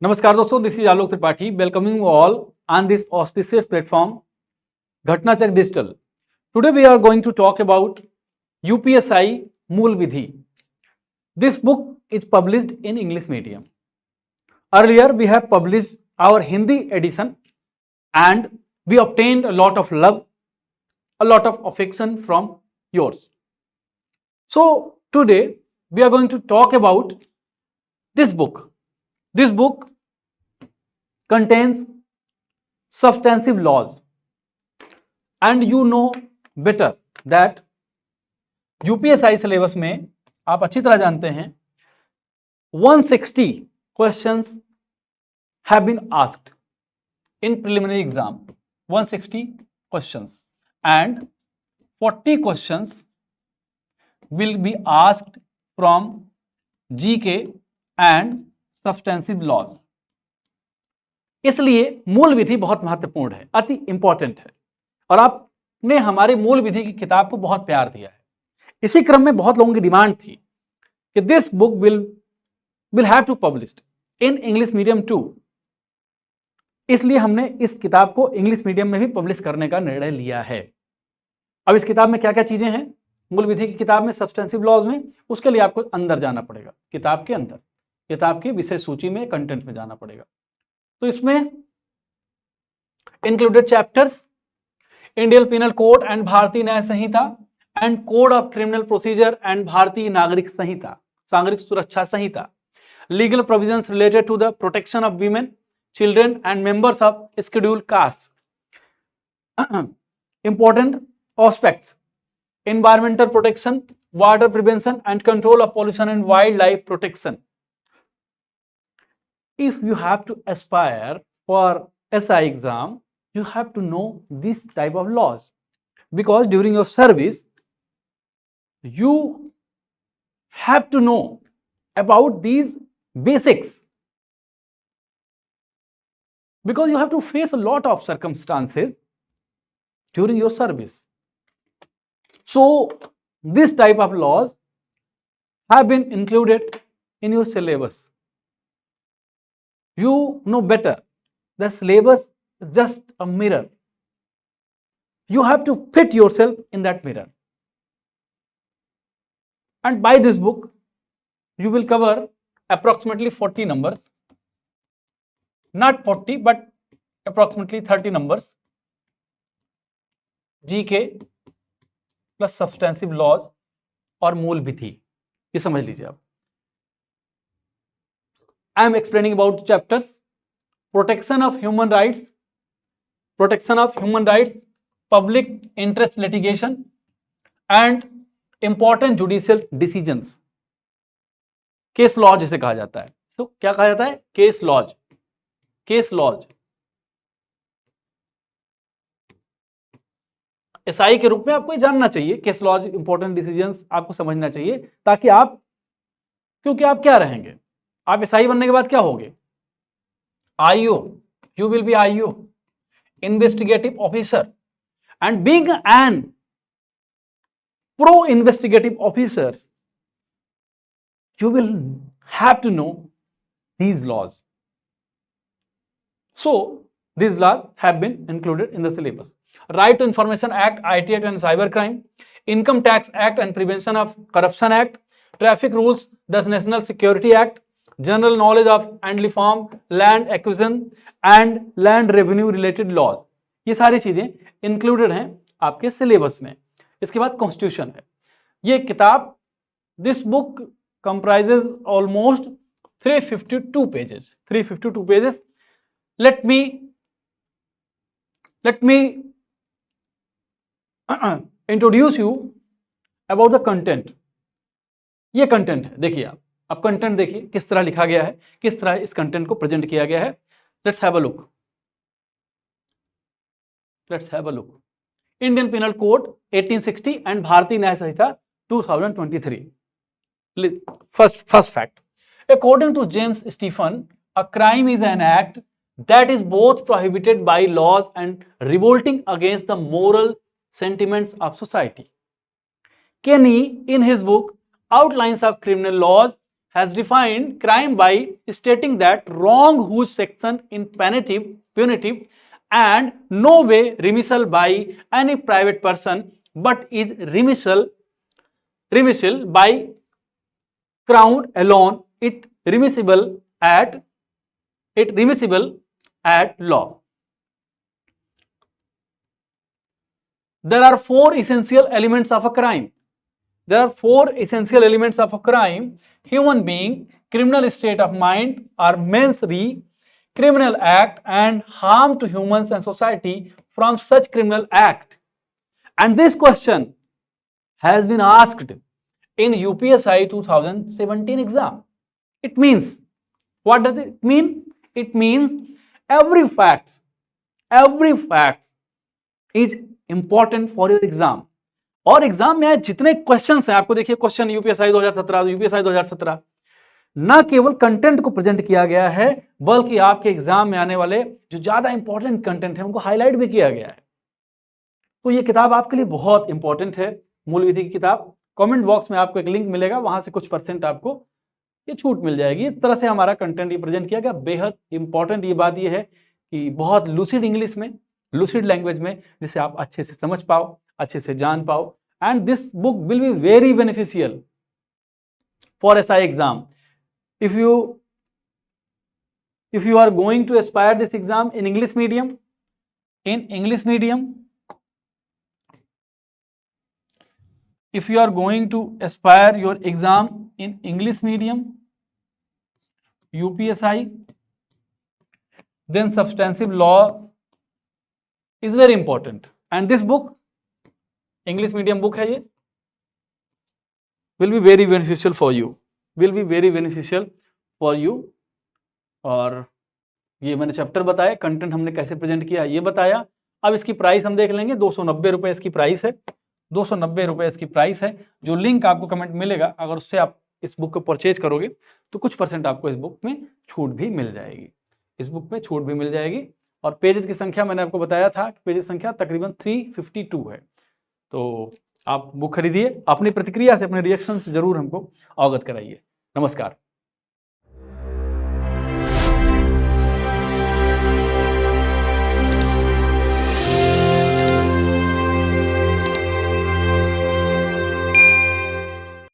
नमस्कार दोस्तों, this is Alok Tripathi welcoming you all on this auspicious platform Ghatna Chakra digital. Today we are going to talk about UPSI मूल विधि. This book is published in English medium. Earlier we have published our Hindi edition and we obtained a lot of love, a lot of affection from yours. So today we are going to talk about this book. This book contains substantive laws, and you know better that UPSI syllabus में आप अच्छी तरह जानते हैं 160 questions have been asked in preliminary exam. 160 questions and 40 questions will be asked from GK and substantive laws. इसलिए मूल विधि बहुत महत्वपूर्ण है, अति इंपॉर्टेंट है और आपने हमारी मूल विधि की किताब को बहुत प्यार दिया है. इसी क्रम में बहुत लोगों की डिमांड थी कि this book will have to published in English medium too. इसलिए हमने इस किताब को इंग्लिश मीडियम में भी पब्लिश करने का निर्णय लिया है. अब इस किताब में क्या क्या चीजें हैं मूल विधि की किताब में, सब्सटेंसिव लॉज में, उसके लिए आपको अंदर जाना पड़ेगा, किताब के अंदर, किताब की विषय सूची में, कंटेंट में जाना पड़ेगा. तो इसमें included chapters Indian penal code and Bharatiya Nyaya Sanhita and code of criminal procedure and Bharatiya Nagarik Sanhita, Nagarik Suraksha Sanhita, legal provisions related to the protection of women, children and members of scheduled caste, important aspects, environmental protection, water prevention and control of pollution and wildlife protection. If you have to aspire for SI exam, you have to know this type of laws, because during your service you have to know about these basics, because you have to face a lot of circumstances during your service. So this type of laws have been included in your syllabus. You know better, the syllabus is just a mirror. You have to fit yourself in that mirror. And by this book, you will cover approximately 40 numbers, not 40 but approximately 30 numbers, GK plus substantive laws और मूल विधि. ये समझ लीजिए आप. I am explaining about chapters. Protection of human rights, protection of human rights, public interest litigation and important judicial decisions. Case laws जिसे कहा जाता है. तो क्या कहा जाता है? Case laws. केस लॉज एसआई के रूप में आपको ये जानना चाहिए. केस लॉज, इंपॉर्टेंट डिसीजंस आपको समझना चाहिए, ताकि आप, क्योंकि आप क्या रहेंगे, आप एसआई बनने के बाद क्या होगे? IO. You will be IO, investigative officer. And being an pro investigative officer, you will have to know these laws. So these laws have been included in the syllabus. Right to Information Act, IT Act and Cybercrime, Income Tax Act and Prevention of Corruption Act, Traffic Rules, the National Security Act, General Knowledge of and Reform, Land Acquisition and Land Revenue Related Laws. ये सारी चीजें included हैं आपके syllabus में. इसके बाद constitution है. ये किताब, this book comprises almost 352 pages. 352 pages. Let me introduce you about the content. ये कंटेंट है. देखिए आप, अब कंटेंट देखिए किस तरह लिखा गया है, किस तरह इस कंटेंट को प्रेजेंट किया गया है. Let's have a look. Let's have a look. Indian penal code 1860 and Bharatiya Nyaya Samhita 2023. First fact. According to James Stephen, a crime is an act that is both prohibited by laws and revolting against the moral sentiments of society. Kenny, in his book Outlines of Criminal Laws, has defined crime by stating that wrong whose section in punitive and no way remissal by any private person, but is remissal by crown alone, it remissible at law. There are four essential elements of a crime. Human being, criminal state of mind, or mens rea, criminal act, and harm to humans and society from such criminal act. And this question has been asked in UPSI 2017 exam. It means, what does it mean? It means every fact is important for your exam. और exam में आज जितने questions हैं, आपको देखिए question UPSI 2017 ना केवल content को प्रेजेंट किया गया है, बल्कि आपके एग्जाम में आने वाले जो ज्यादा इंपॉर्टेंट कंटेंट है उनको हाईलाइट भी किया गया है। तो ये किताब आपके लिए बहुत इंपॉर्टेंट है, मूल विधि की किताब। कमेंट बॉक्स में आपको एक लिंक मिलेगा, वहां से कुछ % आपको ये छूट मिल जाएगी। इस तरह से हमारा कंटेंट प्रेजेंट किया गया। बेहद इंपॉर्टेंट ये बात ये है कि बहुत लूसिड इंग्लिश में, लूसिड लैंग्वेज में, जिसे आप अच्छे से समझ पाओ, अच्छे से जान पाओ। And this book will be very beneficial for SI exam. if you are going to aspire this exam in English medium, if you are going to aspire your exam in English medium UPSI, then substantive law is very important, and this book English medium book है, ये will be very beneficial for you, और ये मैंने chapter बताया, content हमने कैसे present किया ये बताया। अब इसकी प्राइस हम देख लेंगे। 290 रुपये इसकी प्राइस है, 290 रुपये इसकी प्राइस है। जो लिंक आपको कमेंट मिलेगा, अगर उससे आप इस बुक को परचेज करोगे तो कुछ % आपको इस बुक में छूट भी मिल जाएगी। और पेजेस की संख्या मैंने आपको बताया था, पेजेस संख्या तकरीबन 352 है। तो आप बुक खरीदिए, अपनी प्रतिक्रिया से, अपने रिएक्शन से जरूर हमको अवगत कराइए। नमस्कार।